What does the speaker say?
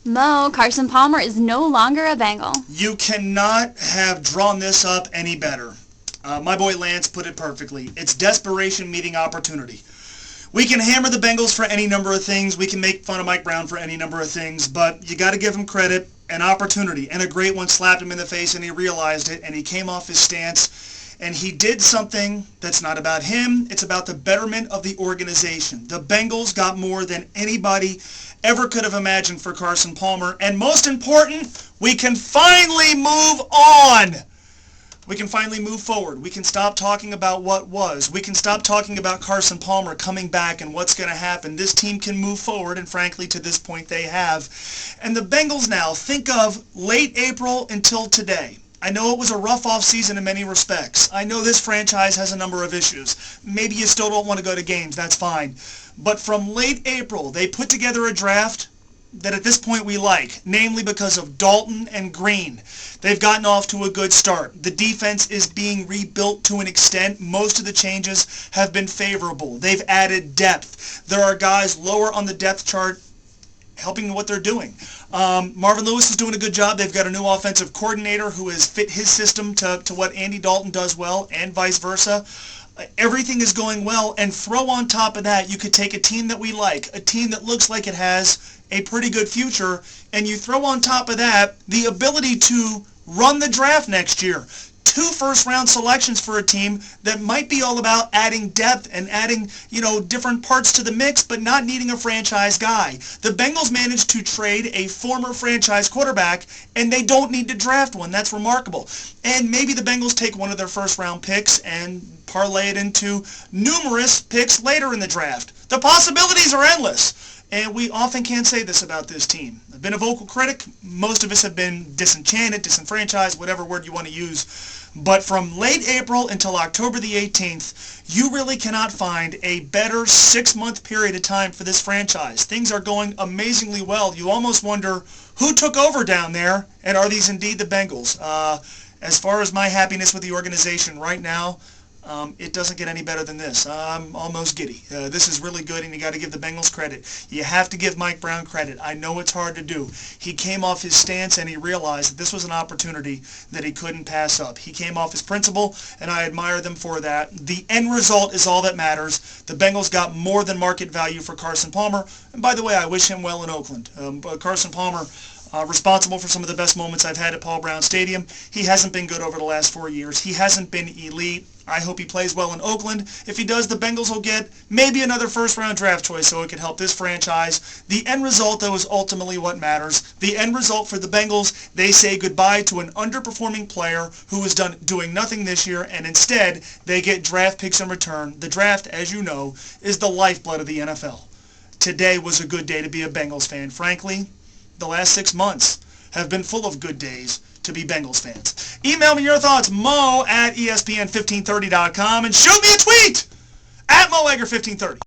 Mo, Carson Palmer is no longer a Bengal. You cannot have drawn this up any better. My boy Lance put it perfectly. It's desperation meeting opportunity. We can hammer the Bengals for any number of things. We can make fun of Mike Brown for any number of things, but you got to give him credit. An opportunity, and a great one slapped him in the face, and he realized it, and he came off his stance, and he did something that's not about him. It's about the betterment of the organization. The Bengals got more than anybody ever could have imagined for Carson Palmer, and most important, we can finally move on. We can finally move forward. We can stop talking about what was. We can stop talking about Carson Palmer coming back and what's going to happen. This team can move forward, and frankly, to this point, they have. And the Bengals now, think of late April until today. I know it was a rough offseason in many respects. I know this franchise has a number of issues. Maybe you still don't want to go to games. That's fine. But from late April, they put together a draft that at this point we like, namely because of Dalton and Green. They've gotten off to a good start. The defense is being rebuilt to an extent. Most of the changes have been favorable. They've added depth. There are guys lower on the depth chart helping what they're doing. Marvin Lewis is doing a good job. They've got a new offensive coordinator who has fit his system to what Andy Dalton does well, and vice versa. Everything is going well, and throw on top of that, you could take a team that we like, a team that looks like it has a pretty good future, and you throw on top of that the ability to run the draft next year. 2 first-round selections for a team that might be all about adding depth and adding, different parts to the mix, but not needing a franchise guy. The Bengals managed to trade a former franchise quarterback, and they don't need to draft one. That's remarkable. And maybe the Bengals take one of their first-round picks and parlay it into numerous picks later in the draft. The possibilities are endless. And we often can't say this about this team. I've been a vocal critic. Most of us have been disenchanted, disenfranchised, whatever word you want to use. But from late April until October the 18th, you really cannot find a better 6-month period of time for this franchise. Things are going amazingly well. You almost wonder who took over down there, and are these indeed the Bengals? As far as my happiness with the organization right now, it doesn't get any better than this. I'm almost giddy. This is really good, and you got to give the Bengals credit. You have to give Mike Brown credit. I know it's hard to do. He came off his stance, and he realized that this was an opportunity that he couldn't pass up. He came off his principle, and I admire them for that. The end result is all that matters. The Bengals got more than market value for Carson Palmer, and by the way, I wish him well in Oakland. Carson Palmer, responsible for some of the best moments I've had at Paul Brown Stadium. He hasn't been good over the last 4 years. He hasn't been elite. I hope he plays well in Oakland. If he does, the Bengals will get maybe another first-round draft choice so it could help this franchise. The end result, though, is ultimately what matters. The end result for the Bengals, they say goodbye to an underperforming player who was doing nothing this year, and instead they get draft picks in return. The draft, as you know, is the lifeblood of the NFL. Today was a good day to be a Bengals fan. Frankly, the last 6 months have been full of good days to be Bengals fans. Email me your thoughts, mo@espn1530.com, and shoot me a tweet at moegger1530.